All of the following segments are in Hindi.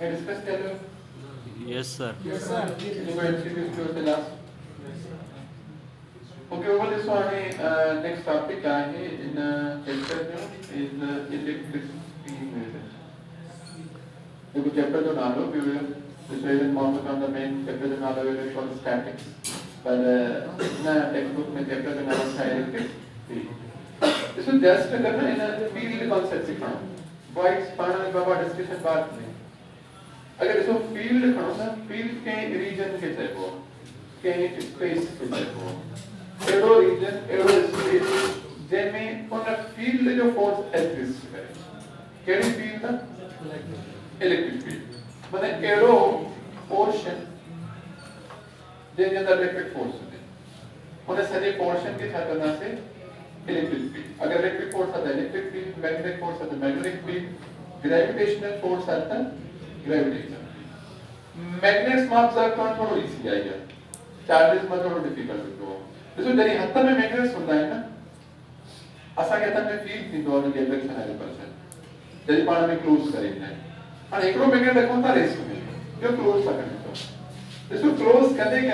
I discussed earlier. Yes, sir. Yes, sir. You go introduce yourself. Okay, over this one, next topic in chapter is electric field. The chapter to Nalo, we will this is more on the main chapter to Nalo will show statics. But in a textbook, में chapter to Nalo है electric field. This is just in a field concept सिखाना. Voids पाना बाबा discussion बात नहीं. अगर इसको फील्ड खड़ो ना फील्ड के रीजन के टाइप हो के स्पेस के टाइप हो एरो रीजन एरो स्पेस जेमें उन फील्ड जो फोर्स एग्जिस्ट करे केडी फील्ड ना इलेक्ट्रिक फील्ड माने एरो पोर्शन जे अंदर इलेक्ट्रिक फोर्स होते उन सजे पोर्शन के साथ करना से इलेक्ट्रिक फील्ड अगर इलेक्ट्रिक फोर्स आता है इलेक्ट्रिक फील्ड मैग्नेटिक फोर्स आता है मैग्नेटिक फील्ड ग्रेविटेशनल फोर्स आता है ग्रेविटेशन मैग्नेट्स माप सर कौन थोड़ा इजी आएगा चार्जेस में थोड़ा डिफिकल्ट हो इसमें जरी हत्थ में मैग्नेट्स होता है ना असा के हत्थ में फील थी तो के डायरेक्शन है परसेंट जरी पाण में क्लोज करेंगे और एकरो मैग्नेट रखो था रेस में जो क्लोज था करने तो इसको क्लोज करने के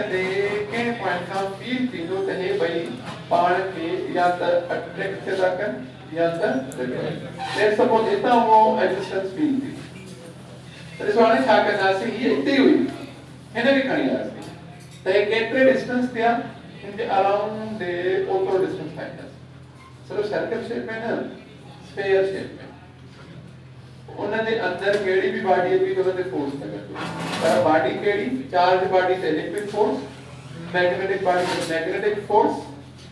पॉइंट का फील थी जो तहे भाई पाण के या त अट्रैक्ट से जाकर या त लेट्स सपोज इतना वो एग्जिस्टेंस फील थी तो इस वाले क्या करना से ये इतनी हुई है ना कि खड़ी आ रही तो एक केंद्र डिस्टेंस दिया in the around the auto distance find सिर्फ सर्कल शेप में ना स्फीयर शेप में उन्होंने अंदर केड़ी भी बॉडी है भी तो उन्होंने फोर्स लगा पर बॉडी केड़ी चार्ज बॉडी से इलेक्ट्रिक फोर्स मैग्नेटिक बॉडी से मैग्नेटिक फोर्स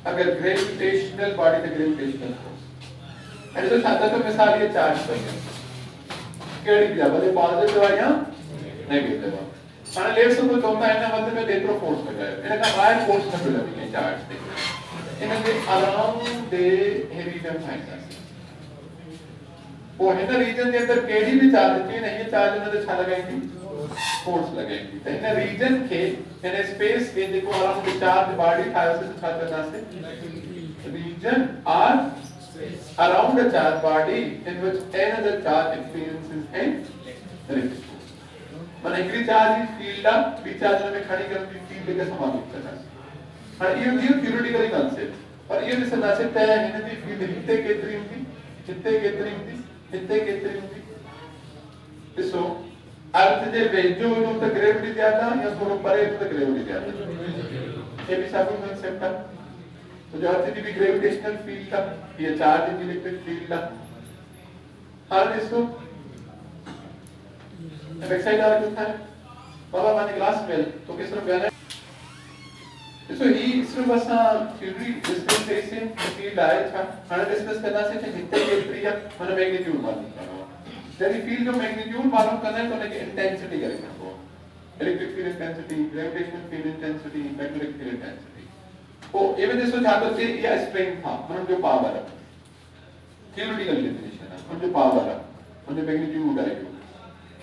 अगर ग्रेविटेशनल बॉडी से ग्रेविटेशनल फोर्स ऐसे छाता तो मिसाल ये चार्ज पर है केड़ी दिया भले पॉजिटिव है या नेगेटिव है माने लेट्स सपोज होता है ना मतलब में देत्रो फोर्स लगा है इनका वायर फोर्स न मिला है चार्ज से इनके अराउंड दे रीजन फाइंड वो है ना रीजन के अंदर केडी भी चार्ज थी नहीं चार्ज में तो छा लगाएंगे फोर्स लगाएंगे तो इन रीजन के इन स्पेस के देखो अराउंड द चार्ज बॉडी था से छा करना से region are around a charged body in which another charge experiences an electric force. माने एक चार्ज फील्ड बी चार्ज में खड़ी करती फील्ड के समापित करना है और ये थ्योरेटिकली कांसेप्ट और ये भी समझ सकते हैं हिंदी फील्ड हिते के ड्रीम थी हिते के ड्रीम थी हिते के ड्रीम थी सो अर्थ जे वेजो नो तो ग्रेविटी ज्यादा या थोड़ा परे तो ग्रेविटी ज्यादा ये भी सब कांसेप्ट है तो जो अर्थ की ग्रेविटेशनल फील्ड का ये चार्ज इलेक्ट्रिक फील्ड का हर इसको एक्साइट आ रहा है बाबा माने क्लास में तो किस तरह गया सो ही इसमें बस थ्योरी डिस्कस कैसे फील्ड आए था हमें डिस्कस करना से जितने के एरिया माने मैग्नीट्यूड मालूम करना जब फील्ड जो मैग्नीट्यूड मालूम करना है तो उनकी इंटेंसिटी करेंगे वो electric field intensity gravitational field intensity magnetic field intensity तो ये में जैसे चाहते थे ये स्ट्रेंथ था मतलब जो पावर है थ्योरेटिकल डेफिनेशन है मतलब जो पावर है मतलब मैग्नीट्यूड है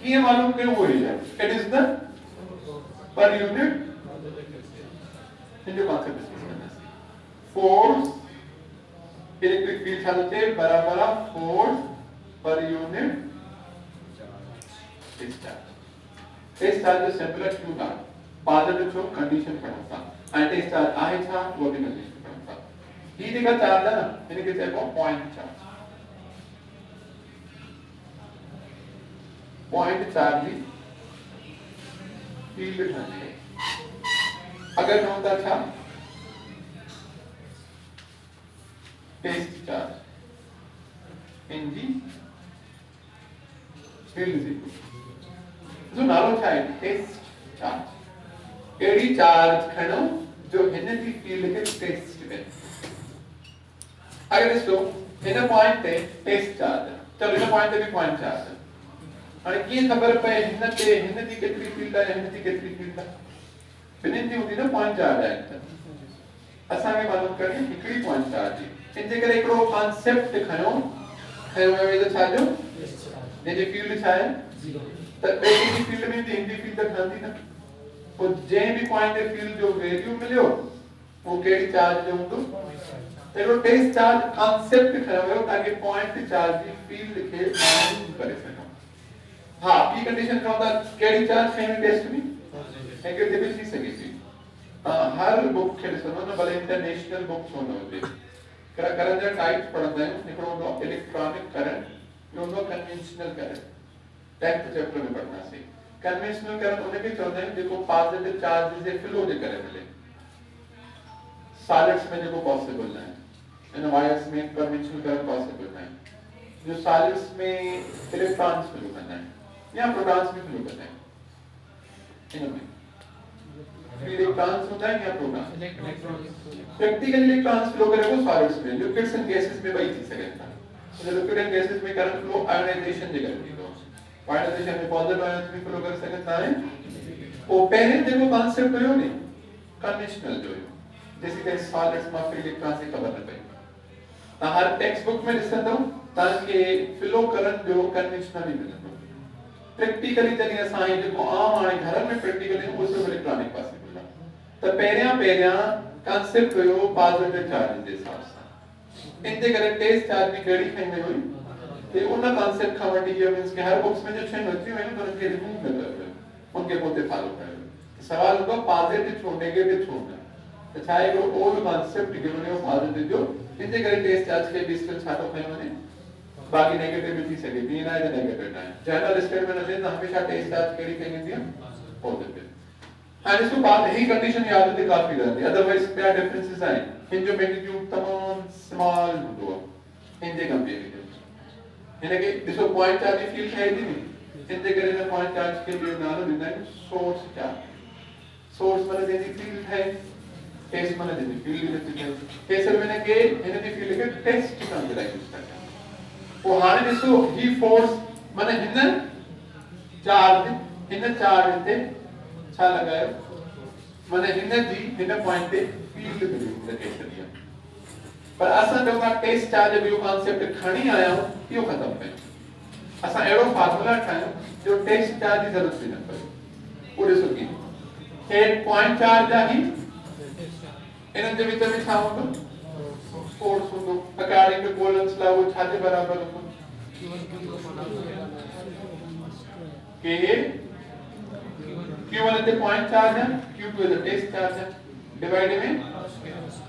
कि ये मालूम क्यों वो है it is the per unit in जो कांसेप्ट डिस्कस करना है फोर्स इलेक्ट्रिक फील्ड चाहते थे बराबर force per unit discharge simple क्यों था पॉजिटिव जो कंडीशन पड़ा था एंटी चार्ज आहे था वो भी कंडीशन पड़ा था ही देखा चार्ज है ना यानी कि देखो पॉइंट चार्ज ही फील्ड है अगर न होता था test charge in the field equal जो नालो था टेस्ट चार्ज एडी चार्ज खनो जो एनर्जी फील्ड के टेस्ट में अगर इसको इन पॉइंट पे टेस्ट चार्ज चलो इन पॉइंट पे भी पॉइंट चार्ज और की खबर पे हिन्नती केतरी फील्ड है हिन्नती केतरी फील्ड है बिनती होती ना पॉइंट चार्ज है असा के मालूम करिए हिकड़ी पॉइंट चार्ज है इन जे करे एकड़ो कांसेप्ट खयो में जो छा जो जे फील्ड छा है त एडी फील्ड में हिंदी फील्ड तक हलती ना तो जे भी पॉइंट है फील्ड जो वैल्यू मिलियो वो केड़ी चार्ज जो हूंदो तेरो टेस्ट चार्ज कांसेप्ट खयो ताकि पॉइंट चार्ज की फील्ड के मालूम करे सको हाँ ये कंडीशन का होता केडी चार्ज खैमे टेस्ट में नेगेटिव थी सके थी हर बुक के ॾिसंदो न भले इंटरनेशनल बुक छो न हुजे करंट जा टाइप्स पढ़ंदा आहियूं हिकिड़ो हूंदो इलेक्ट्रॉनिक करंट ॿियो हूंदो कन्वेंशनल करंट 10th चैप्टर में पढ़ंदासीं कन्वेंशनल करंट उनखे चवंदा आहियूं जेको पॉजिटिव चार्ज जे फ्लो जे करे मिले सॉलिड्स में जेको पॉसिबल न आहे इन वायर्स में कन्वेंशनल करंट पॉसिबल न आहे जो सॉलिड्स में इलेक्ट्रॉन्स फ्लो कंदा आहिनि या प्रोटॉन्स में फ्लो कंदा आहिनि इनमें इलेक्ट्रॉन्स होता है या प्रोटॉन प्रैक्टिकली इलेक्ट्रॉन्स फ्लो करे वो सॉलिड्स में लिक्विड्स एंड गैसेस में वही थी सकेता तो लिक्विड एंड गैसेस में करंट फ्लो आयोनाइजेशन जे करे थी आयोनाइजेशन में पॉजिटिव आयंस में फ्लो कर सकता है वो पहले देखो कांसेप्ट कयो ने कन्वेंशनल जो जैसे कि सॉलिड्स में फ्री इलेक्ट्रॉन से खबर न पई ता हर टेक्स्ट बुक में ॾिसंदो ताके फ्लो करंट जो कन्वेंशनली मिलंदो प्रैक्टिकली जॾहिं असां जेको आम हाणे घर में प्रैक्टिकली उहो सभु इलेक्ट्रॉनिक पासे त पहिरियां कांसेप्ट हुयो पॉजिटिव चार्ज जे हिसाब सां इन जे करे टेस्ट चार्ज में कहिड़ी खई वई हुई ते उन कांसेप्ट खां वठी इहो मींस कि हर बुक्स में जो शयूं अची वयूं त उनखे रिमूव न कयो वियो उनखे पोइ फॉलो कयो वियो सवाल हूंदो पॉजिटिव छो नेगेटिव छो न त छा आहे हिकिड़ो ओल्ड कांसेप्ट गिवन हुयो पॉजिटिव जो इन जे करे टेस्ट चार्ज खे डिस्टेंस छा थो खयो वञे बाकी नेगेटिव भी थी सके तीन आहे त नेगेटिव न आहे जनरल स्टेटमेंट अचे त हमेशा टेस्ट चार्ज कहिड़ी खई वेंदी आहे पॉजिटिव हाणे इसको बाद ही कंडीशन याद होती काफी रहती अदरवाइज क्या डिफरेंसेस आए इन जो मैग्नीट्यूड तमाम स्मॉल होतो इन जे कंपेरिजन यानी कि दिसो पॉइंट चार्ज फील्ड है थी इन जे करे पॉइंट चार्ज के लिए नालो दिंदा है सोर्स चार्ज सोर्स माने जेदी फील्ड है टेस्ट माने जेदी फील्ड में टेस्ट माने के इन जी फील्ड के टेस्ट का अंदर यूज करता वो हाने दिसो ही फोर्स माने हिन चार्ज ते छा लगायो माने हिन पॉइंट पे फील्ड मिली टेस्ट दिया पर असां जो का टेस्ट चार्ज जो कांसेप्ट खणी आया यो खत्म कयो असां एड़ो फार्मूला ठायो जो टेस्ट चार्ज जी जरूरत न पए पूरे सुकी हेड पॉइंट चार्ज आहे इन जे विच में छा हूंदो फोर्स हूंदो अकॉर्डिंग टू कोलम्स लॉ वो छा जे बराबर हूंदो के Q1 is the point charge है, Q2 is the test charge है, डिवाइड में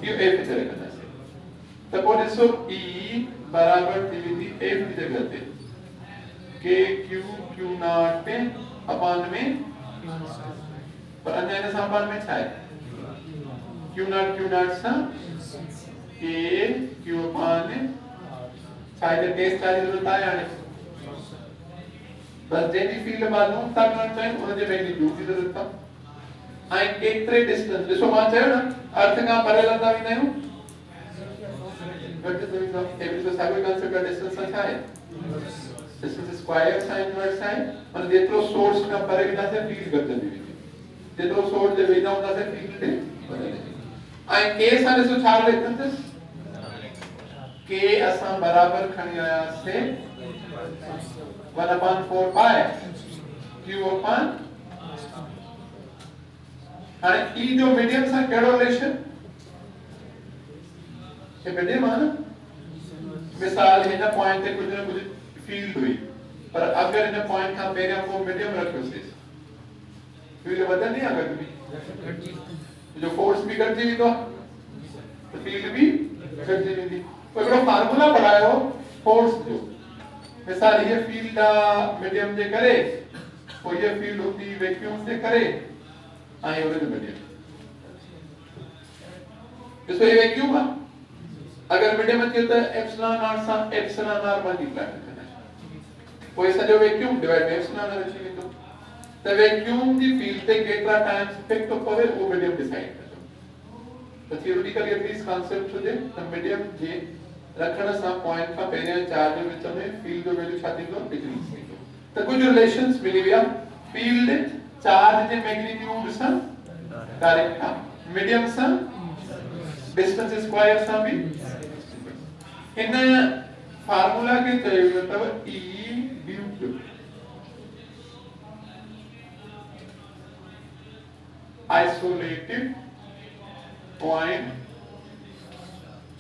Q F की तरह करना है। तब इसको E बराबर थी F की जगह पे K Q Q नॉट पे अपान में पर अन्य ना सामान में छा है Q नॉट सा K Q अपान में छा है टेस्ट चार्ज जरूरत है यानी बस जेनी फील्ड मालूम था करण चाहिए उन जे मैग्नीट्यूड की जरूरत था आई केतिरे डिस्टेंस ॾिसो मां चयो न अर्थ खां परे लंदा वेंदा आहियूं घटि थो वेंदो एवरी तो साॻियो कांसेप्ट आहे डिस्टेंस छा आहे डिस्टेंस स्क्वायर सां इनवर्स आहे माने जेतिरो सोर्स खां परे वेंदासीं फील्ड घटंदी वेंदी जेतिरो सोर्स जे वेंदा हूंदासीं फील्ड वधंदी ऐं के सां ॾिसो छा रिलेशनशिप के असां बराबर खणी आयासीं 1/4 pi q upon हाणे e जो मीडियम सां कहिड़ो रिलेशन ये मीडियम आहे न मिसाल हिन पॉइंट ते कुझु न कुझु फील्ड हुई पर अगर हिन पॉइंट खां पहिरियां को मीडियम रखियोसीं फील्ड वधंदी या घटिजी जो फोर्स भी घटिजी वेंदो तो फील्ड भी घटिजी वेंदी हिकिड़ो फार्मूला पढ़ायो फोर्स जो मिसाल ये फील्ड मीडियम जे करे और ये फील्ड होती वैक्यूम जे करे आए ओरे मीडियम इसको ये वैक्यूम है अगर मीडियम अचे तो एप्सिलॉन नॉट सा एप्सिलॉन आर मल्टीप्लाई करना है कोई सजो vacuum divide by epsilon r अची वेंदो त वैक्यूम जी फील्ड ते केतिरा टाइम्स इफेक्ट तो पवे वो मीडियम डिसाइड करजो तो थियोरेटिकली एटलीस्ट कांसेप्ट हुजे त मीडियम जे रखण सां पॉइंट का पहिरियां चार्ज जे विच में फील्ड जो वैल्यू छा थींदो डिक्रीज थींदो त कुछ रिलेशंस मिली विया फील्ड चार्ज जे मैग्नीट्यूड सां डायरेक्ट था मीडियम सां डिस्टेंस स्क्वायर सां भी इन फार्मूला के चयो मतलब E due isolated point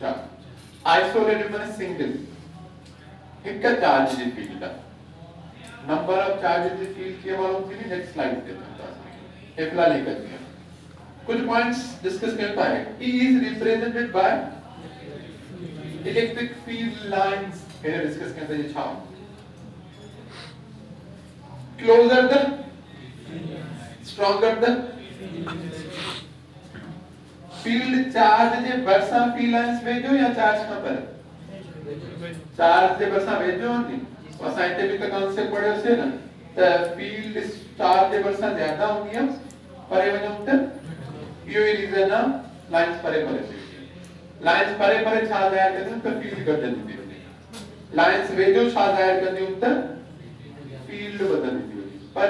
charge isolated माने सिंगल एक चार्ज जी field number of charges in field के मालूम थी नेक्स्ट स्लाइड पे ये फिलहाल ही कर दिया कुछ पॉइंट्स डिस्कस करता है E is represented by electric field lines पहले डिस्कस करते हैं छाओ closer the stronger the field charge जे बरसा field lines भेजो या चार्ज कहाँ पर चार्ज जे बरसा भेजो नहीं और साइंटिफिक का कॉन्सेप्ट पढ़े उसे ना तो फील्ड चार्ज जे बरसा ज्यादा होगी हम परे वजह उत्तर यो रीजन ना लाइंस परे छा जाया करते तो फील्ड कर देती थी लाइंस वेजो छा जाया करते उत्तर फील्ड बदल देती होती पर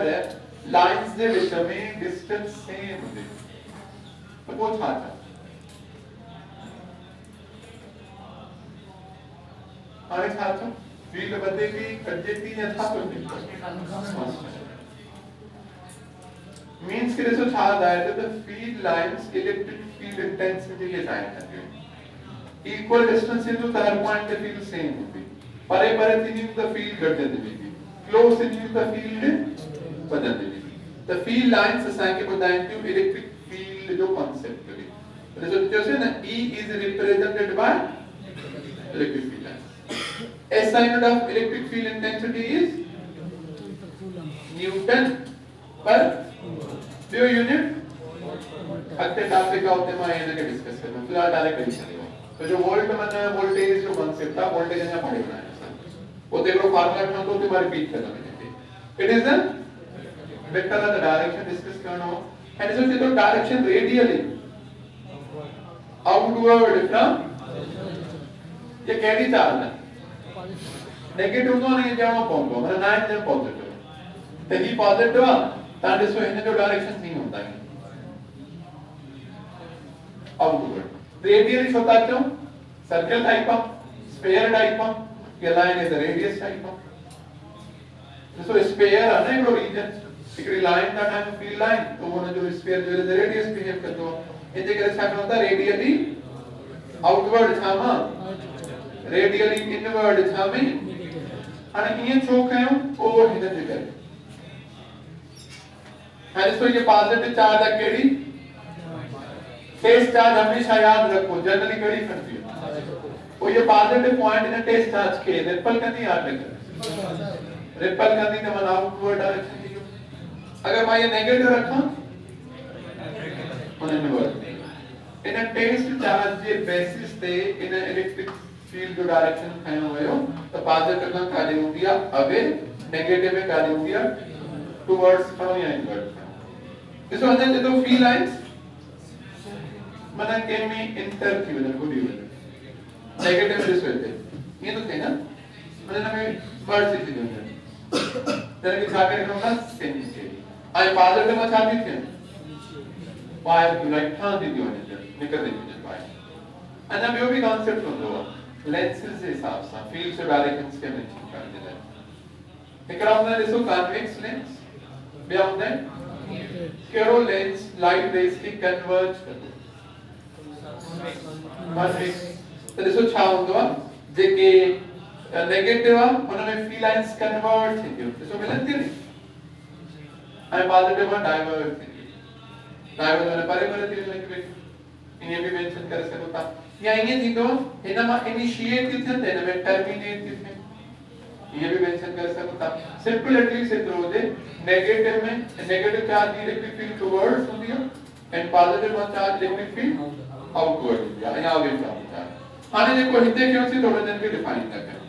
लाइंस जे विच में डिस्टेंस सेम होती तो वो छा था आगे छा तो फील्ड बदलेगी कंजेक्टी या था तो नहीं means कि जैसे छा जाए तो field lines electric field intensity के साइन करते हैं equal distance into the point the field same होती परे तीन the field घट जाती है close into the field बदल देती है the field lines असाइन के बताएंगे electric field जो concept है तो जैसे ना E is represented by electric field lines SI unit of electric field intensity is Newton per जो यूनिट अगले टॉपिक का होते हैं ये डिस्कस करना फिलहाल डायरेक्ट कर चलेगा तो जो वोल्ट मतलब वोल्टेज जो कांसेप्ट था वोल्टेज यहाँ पढ़ेगा वो देखो फार्मूला था तो तुम्हारे रिपीट करना है it is the vector of the direction discuss करना हो एंड इसमें तो डायरेक्शन रेडियली आउटवर्ड फ्रॉम ये कैरी चार्ज है नेगेटिव तो नहीं जाना पॉइंट मतलब 9 जन पॉजिटिव तो ही पॉजिटिव ताकि इसको इन्हें जो डायरेक्शन नहीं होता है आउटवर्ड रेडियली होता क्यों circle type of sphere type of ये line is radius type of so sphere है ना एक रीजन एक लाइन का टाइम फील्ड लाइन तो वो जो स्फीयर जो है रेडियस बिहेव करता है इनके क्या होता है रेडियली आउटवर्ड छामा रेडियली इनवर्ड छामे आणि ये चोक है वो हिने जगह इसको ये पॉजिटिव चार्ज अकेली टेस्ट चार्ज हमेशा याद रखो जनरली कड़ी करती है वो ये पॉजिटिव पॉइंट इन टेस्ट चार्ज के रिपल करनी याद रखो रिपल करनी तो मन आउटवर्ड डायरेक्शन दी अगर मैं ये नेगेटिव रखा मन इनवर्ड इन टेस्ट चार्ज जे बेसिस पे इन इलेक्ट्रिक फील्ड जो डायरेक्शन खाया हुए हो तो पॉजिटिव का कार्य हो गया अवे नेगेटिव में कार्य हो गया टुवर्ड्स फ्रॉम या इनवर्ड इसको अंदर तो फील्ड लाइंस मतलब के में इंटर की वजह को दी नेगेटिव दिस होते ये तो थे ना मतलब हमें वर्ड से चीज होते तरह की छाके रखना सेंस के आई पॉजिटिव में छाती थे वायर टू राइट हां दी होने निकल देती है वायर and अब ये भी कांसेप्ट होता है लेंसेज से हिसाब से फील्ड से डायरेक्शंस के मेंशन कर देते हैं एक राउंड में इसको कन्वेक्स लेंस beyond that केरो लेंस लाइट रेज की कन्वर्ज कर दो कन्वेक्स तो इसको छा होतो जे के नेगेटिव उन्होंने फील्ड लाइंस कन्वर्ट थी जो इसको मिलती नहीं आई पॉजिटिव में डाइवर्ट थी डाइवर्ट होने परे थी लेकिन इन्हें भी मेंशन कर सकता या ये थी तो इनमा इनिशिएट थी थे में टर्मिनेट थी ये भी मेंशन कर सकता सिंपल एटलीस्ट से थ्रो दे नेगेटिव में negative charge electric field towards होती है and positive charge electric field outward होती है यहां अवे चार्ज आने देखो हिते क्यों से थोड़ा दिन के डिफाइन करते हैं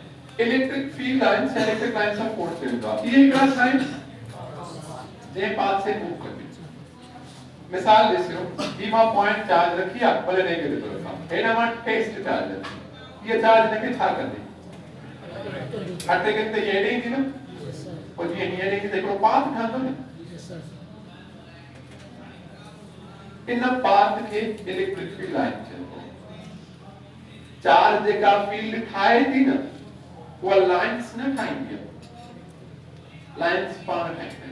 electric field lines electric lines of force चलता ये एक लाइन जे पाथ से मूव करती मिसाल जैसे ये वहां पॉइंट चार्ज रखिए भले नेगेटिव रखा है ना टेस्ट चार्ज है ये चार्ज लेके छा कर दे हटते कितने ये नहीं थी ना और ये नहीं थी देखो पाथ उठा दो इन पाथ के इलेक्ट्रिक फील्ड लाइन चलते चार्ज का फील्ड ठाए थी ना वो लाइंस ना ठाएंगे लाइंस पान ठाएंगे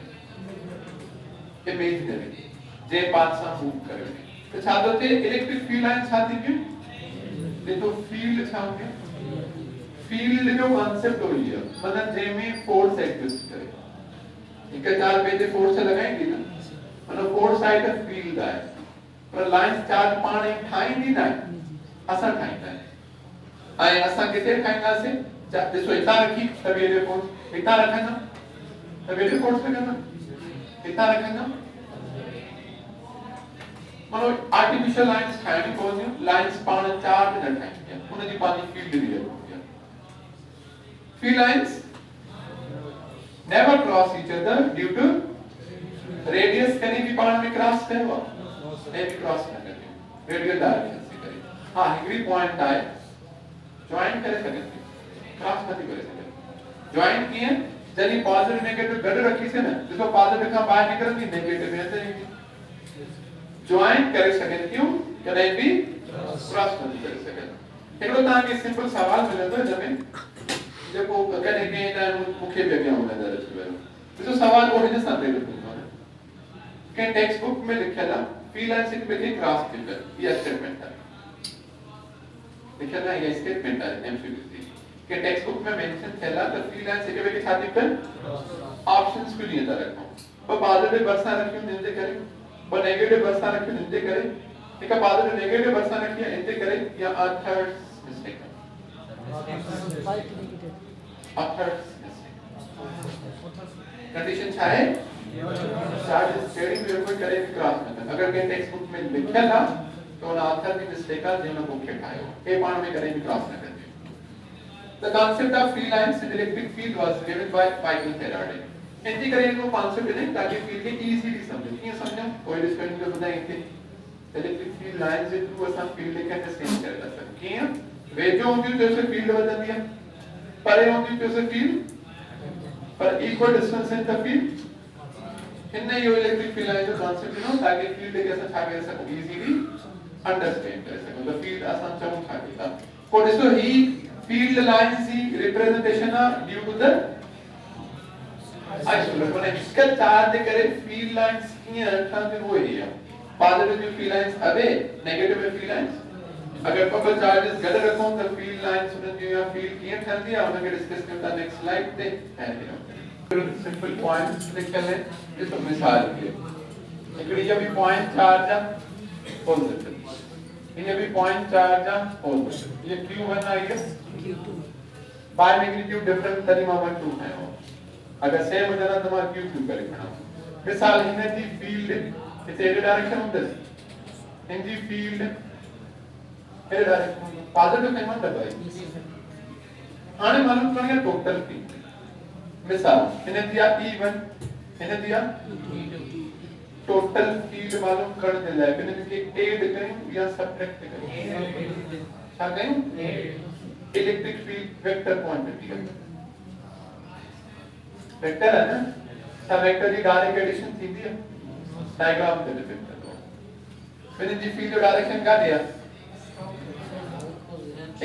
इमेजिनरी जे पाथ सा मूव करेंगे तो छात्रों से इलेक्ट्रिक फील्ड लाइन छाती क्यों ये तो फील्ड छाओगे फील्ड जो कांसेप्ट हो गया मतलब जे में फोर्स एग्जिस्ट करे हिकु चार्ज ॿिए ते फोर्स लॻाईंदी न, माना फोर्स आहे त फील्ड आहे, पर लाइन चार्ज पाण ई ठाहींदी न आहे, असां ठाहींदा आहियूं। ऐं असां किथे ठाहींदासीं? ॾिसो हितां रखी त ॿिए ते फोर्स, हितां रखंदा त ॿिए ते फोर्स लॻंदा, हितां रखंदा मानो आर्टिफिशियल लाइन्स ठाहिणी पवंदियूं, लाइन्स पाण चार्ज न ठाहींदियूं, उनजी पंहिंजी फील्ड ॾियणी पवंदी आहे। Field lines never cross each other due to radius कहीं भी पाण में क्रॉस कयो आहे, नहीं भी क्रॉस न करे, रेडियल डायरेक्शन से करे। हाँ हिकिड़ी पॉइंट आहे ज्वाइन करे सघे थी, क्रॉस नथी करे सघे। ज्वाइन कीअं? जॾहिं पॉजिटिव नेगेटिव गॾु रखीसीं न, ॾिसो पॉजिटिव खां ॿाहिरि निकिरंदी, नेगेटिव में अंदरि ईंदी। ज्वाइन करे सघनि थियूं, कॾहिं बि क्रॉस नथी करे सघनि। हिकिड़ो तव्हांखे सिंपल सवाल मिलंदो हिनमें, जेको कॾहिं कंहिं मूंखे बि अॻियां नज़र अची वियो। ॾिसो सवाल को हिन सां रिलेटेड हूंदो आहे, कंहिं टेक्स्ट बुक में लिखियल आहे फील्ड लाइन्स हिक ॿिए खे क्रॉस थी करे, इहा स्टेटमेंट आहे लिखियल आहे, इहा स्टेटमेंट आहे एमसीक्यू जी। कंहिं टेक्स्ट बुक में मेंशन थियल आहे त फील्ड लाइन्स हिक ॿिए खे छा थी कनि, ऑप्शंस को ॾींदा था रखूं, ॿ पॉजिटिव भरिसां रखियूं इनजे करे, ॿ नेगेटिव भरिसां रखियूं इनजे करे, हिकु पॉजिटिव नेगेटिव भरिसां रखी आहे इनजे करे, या थर्ड मिस्टेक आहे। कंडीशन छा है? चार्ज स्टेडिंग वेव को करे क्रॉस न करे। अगर के टेक्स्ट बुक में लिखियल है तो उन आंसर की मिस्टेक है जेनो बुक ठायो के पाण में करे भी क्रॉस न करे। The concept of free lines in electric field was given by Michael Faraday. इनकी करे इनको कॉन्सेप्ट है ताकि फील्ड के इजीली समझो। ये समझो कोई डिस्कशन को बताएं कि इलेक्ट्रिक फील्ड लाइन से थ्रू असा फील्ड के अंडरस्टैंड कर सकते हैं। वे जो होंगी तो से फील्ड बदल दिया, परे होंगी तो से फील्ड पर equal distance in the field इनने यो इलेक्ट्रिक फील्ड लाइन जो कॉन्सेप्ट नो ताकि फील्ड के ऐसा छा कर सको इजीली अंडरस्टैंड कर सको। द फील्ड आसान चमू छा था को दिसो ही फील्ड लाइंस ही representation due to the isolate when इसका चार्ज करे फील्ड लाइंस की अर्थात वो है positive field lines away negative field lines अगर कपल चार्जेस गड रखो तो फील्ड लाइंस उनकी या फील्ड की ठंडी है उनके डिस्कस करता नेक्स्ट स्लाइड पे है सिंपल पॉइंट्स लिखल है ये तो मिसाल के एकड़ी जब भी पॉइंट चार्ज है पॉजिटिव ये भी पॉइंट चार्ज है पॉजिटिव ये q1 आई है q2 बाय मैग्नीट्यूड डिफरेंट तरी में 1 2 है अगर सेम हो जाना तो हमारा q2 करे खड़ा मिसाल हिने जी फील्ड इसे एरे डायरेक्शन होंदे इनजी फील्ड एरे डायरेक्शन पॉजिटिव में दबाई आने मालूम करेंगे टोटल फील्ड मिसाल इन्हें दिया E1 इन्हें दिया टोटल फील्ड मालूम कर दे जाए इन्हें के ऐड करें या सब्ट्रैक्ट करें क्या करें electric field vector quantity vector है ना सब वेक्टर की डायरेक्ट एडिशन थी दिया डायग्राम पे डिपेंड करता है फिर इनकी फील्ड डायरेक्शन क्या दिया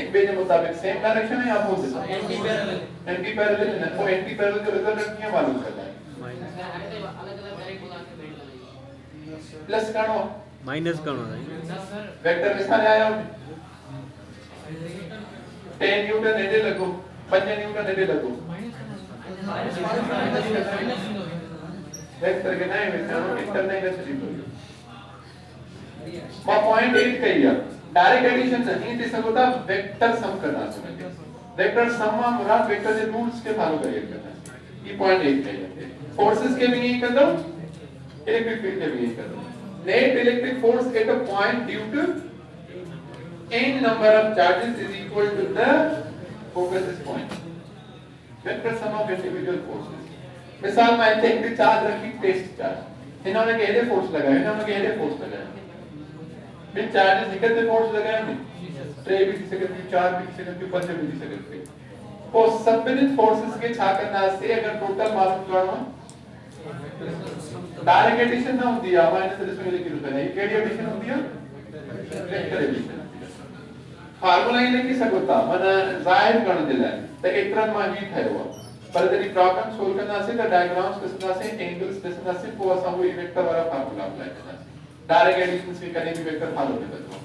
एक बेज मुताबिक सेम डायरेक्शन है या अपोजिट एंटी पैरेलल है वो एंटी पैरेलल का रिजल्ट क्या मालूम करना है प्लस करना माइनस करना है वेक्टर विस्तार आया 10 न्यूटन एडे लगो 5 न्यूटन एडे लगो वेक्टर के नहीं विस्तार इंटरनल एनर्जी को पॉइंट 8 कहिया डायरेक्ट एडिशन नहीं दे सको था वेक्टर सम करना चाहिए वेक्टर सम में मुराद वेक्टर के रूट्स के फॉलो करिए करना ये पॉइंट 8 है फोर्सेस के भी यही कर दो इलेक्ट्रिक फील्ड के भी यही कर दो net electric force at a point due to n number of charges is equal to the focus point vector sum of individual forces मिसाल में एक चार्ज रखी टेस्ट चार्ज इन्होंने के फोर्स लगाया इन्होंने के फोर्स लगाया फिर चार्जेस निकलते फोर्स लगाया नहीं 3 भी सेकंड की 4 भी सेकंड की 5 भी सेकंड पे तो सबमिलित फोर्सेस के छा करना से अगर टोटल मालूम करना डायरेक्ट एडिशन ना होती है माइनस इसमें लिखी रुपए नहीं केडी एडिशन होती है वेक्टर एडिशन फार्मूला ही लिखी सकता माने जाहिर करने दिला तो इलेक्ट्रॉन में ही थयो पर यदि प्रॉब्लम सोल्व करना से तो डायग्राम्स कसना से एंगल्स कसना से वो असा वो वेक्टर वाला फार्मूला अप्लाई करना डायरेक्ट एडिशन से करें भी वेक्टर फॉलो करते हो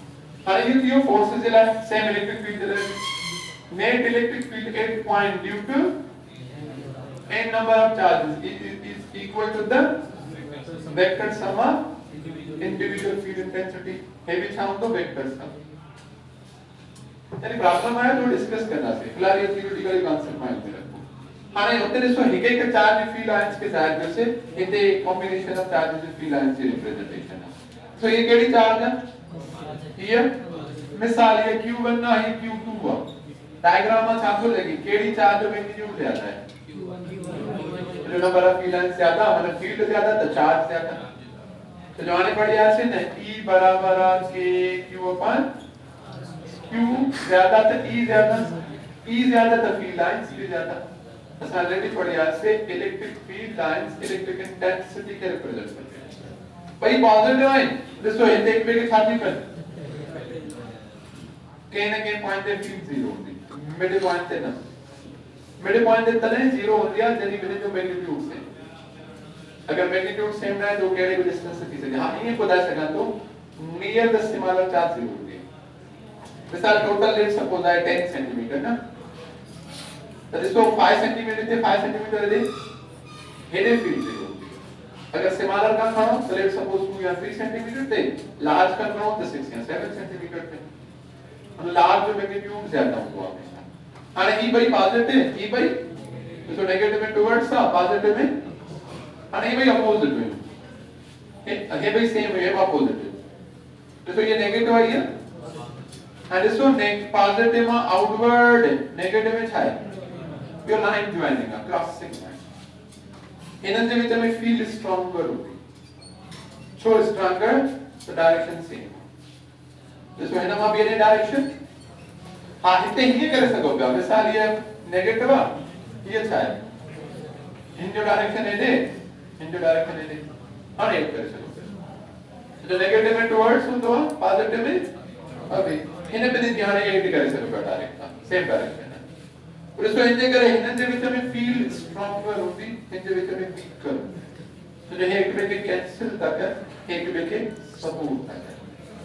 हां ये दियो फोर्सेस दिला सेम इलेक्ट्रिक फील्ड दिला net electric field at point due to n number of charges is equal to the vector sum of individual field intensity. हे भी छाऊं तो vector sum. यानी प्रॉब्लम आया तो डिस्कस करना से फिलहाल ये थियोरेटिकल कांसेप्ट माइंड में रखो. हाने होते ने सो हिके के चार्ज फील्ड लाइंस के साथ से इते combination of charges and field lines की रिप्रेजेंटेशन है. तो ये केड़ी चार्ज है? ये मिसाल ये Q1 ना ही Q2 हुआ. डायग्राम में छापो लगी केड़ी चार्ज मैग्नीट्यूड ज्यादा है. जो नंबर ऑफ फील्ड लाइंस ज्यादा मतलब फील्ड ज्यादा तो चार्ज ज्यादा. तो जो आने पड़ गया से ना E बराबर के Q अपन Q ज्यादा तो E ज्यादा तो फील्ड लाइंस भी ज्यादा. ऐसा ऑलरेडी पड़ गया से electric field lines electric intensity के रिप्रेजेंट करते हैं. भाई पॉजिटिव है दोस्तों ये देख के छाती पर कहीं ना कहीं पॉइंट पे फील्ड जीरो होती है. मिड पॉइंट पे ना मिड पॉइंट पे तने जीरो हो गया जरी मेरे जो मैग्नीट्यूड से अगर मैग्नीट्यूड सेम ना है तो केड़े भी डिस्टेंस से किसे हां ये बता सका तो near the similar charge zero होती है. मिसाल टोटल लेट सपोज है 10 सेंटीमीटर ना तो इसको 5 सेंटीमीटर थे 5 सेंटीमीटर दे हेडे फील्ड जीरो होती है. अगर सिमिलर का खाओ तो लेट सपोज 2 या 3 सेंटीमीटर थे लार्ज का खाओ तो 6 या 7 सेंटीमीटर थे. लार्ज जो मैग्नीट्यूड ज्यादा हुआ हमेशा आणि ई भाई पॉजिटिव ई भाई तो नेगेटिव में टुवर्ड्स सा पॉजिटिव में आणि ई भाई अपोजिट में हे भाई सेम है अपोजिट. तो ये नेगेटिव है एंड इसको पॉजिटिव में आउटवर्ड नेगेटिव में छाए your line joining crossing line इनन जे में फील स्ट्रांगर होती so stronger the direction same. इसको है ना वहां भी डायरेक्शन हां इतने ही कर सकोगे. मिसाल ये नेगेटिव ये अच्छा है इन जो डायरेक्शन है दे इन जो डायरेक्शन है दे और एक कर सकोगे. जो नेगेटिव में टुवर्ड्स हो तो पॉजिटिव में अभी इन्हें पे ध्यान ये कर सकोगे डायरेक्ट सेम डायरेक्शन है. और इसको इंजे करे इन जे विच में फील स्ट्रांगर होती इन जे विच में वीकर. तो जो है एक पे कैंसिल तक एक पे के सपोर्ट तक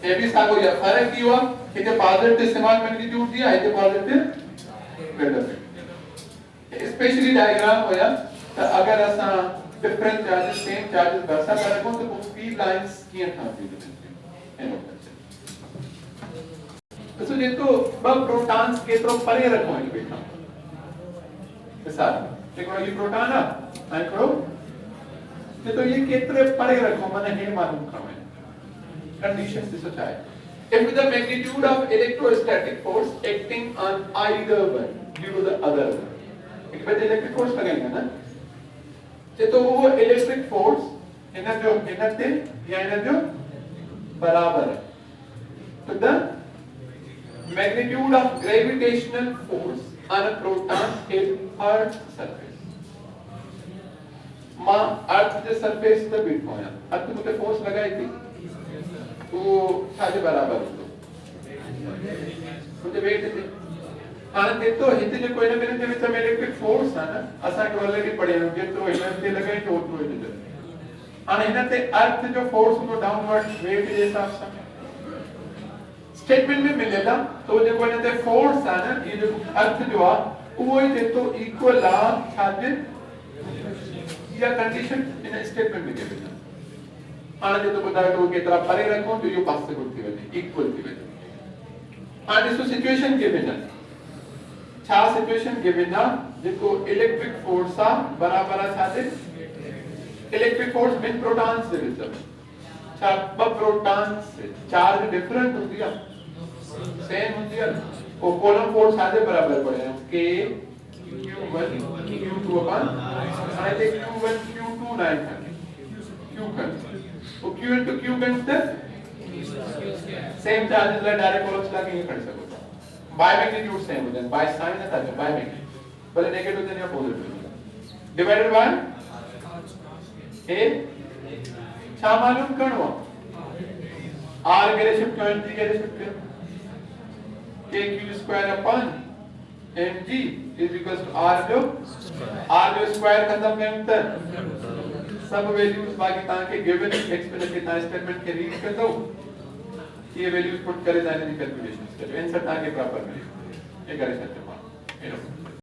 ये भी सागो या फर्क की हुआ कि जो पॉजिटिव स्मॉल मैग्नीट्यूड दिया है तो पॉजिटिव ग्रेटर स्पेशली डायग्राम होया तो अगर ऐसा डिफरेंट चार्जेस सेम चार्जेस बरसा करे को तो वो फील्ड लाइंस की था भी तो ये तो बब प्रोटॉन्स के तो परे रखो है बेटा मिसाल देखो ये प्रोटॉन है माइक्रो तो ये केतरे परे रखो माने हे मालूम करो conditions is such if the magnitude of electrostatic force acting on either one due to the other एक बार इलेक्ट्रिक फोर्स लगेगा ना तो वो इलेक्ट्रिक फोर्स इनर जो इनर थे या इनर जो बराबर है तो the magnitude of gravitational force on a proton is earth surface मां अर्थ के सरफेस पे बिट होया अर्थ पे फोर्स लगाई थी तो साजे बराबर हो तो वेट थे हां ते तो हिते जो कोई ना मेरे विच में इलेक्ट्रिक फोर्स है ना असा के ऑलरेडी पढ़े होंगे तो इनर ते लगाई तो उतना ही हां इनर ते अर्थ जो फोर्स को डाउनवर्ड वेट के हिसाब से स्टेटमेंट में मिलेगा तो जो कोई ना ते फोर्स है ना ये जो अर्थ जो है वो ही ते तो इक्वल आ साजे या कंडीशन इन स्टेटमेंट में गिवन है. आने जो तो बता तो कितना परे रखो तो ये पास से होती है इक्वल की वजह आने सो सिचुएशन गिवन है छा सिचुएशन गिवन है जिसको इलेक्ट्रिक फोर्स सा बराबर है साथे इलेक्ट्रिक फोर्स बिन प्रोटॉन से विच छा ब प्रोटॉन से चार्ज डिफरेंट होती है सेम होती है वो कॉलम फोर्स साथे बराबर पड़े हैं के Q1 Q2 upon I think Q1 Q2 नहीं था Q कर वो Q into Q करते सेम चार्जेस ला डायरेक्ट कोलम्स लगा के कर सको बाय मैग्नीट्यूड सेम हो जाए बाय साइन था बाय मैग्नीट्यूड भले नेगेटिव देने या पॉजिटिव डिवाइडेड बाय ए छा मालूम करो r के शिफ्ट करो g के शिफ्ट करो k q square upon mg is equals to r जो स्क्वायर खत्म में अंतर सब वैल्यूज बाकी ताकि गिवन एक्सप्रेशन कितना स्टेटमेंट के रीड कर दो ये वैल्यूज पुट करे जाने की कैलकुलेशंस करो आंसर ताकि प्रॉपर मिले ये करे सकते हो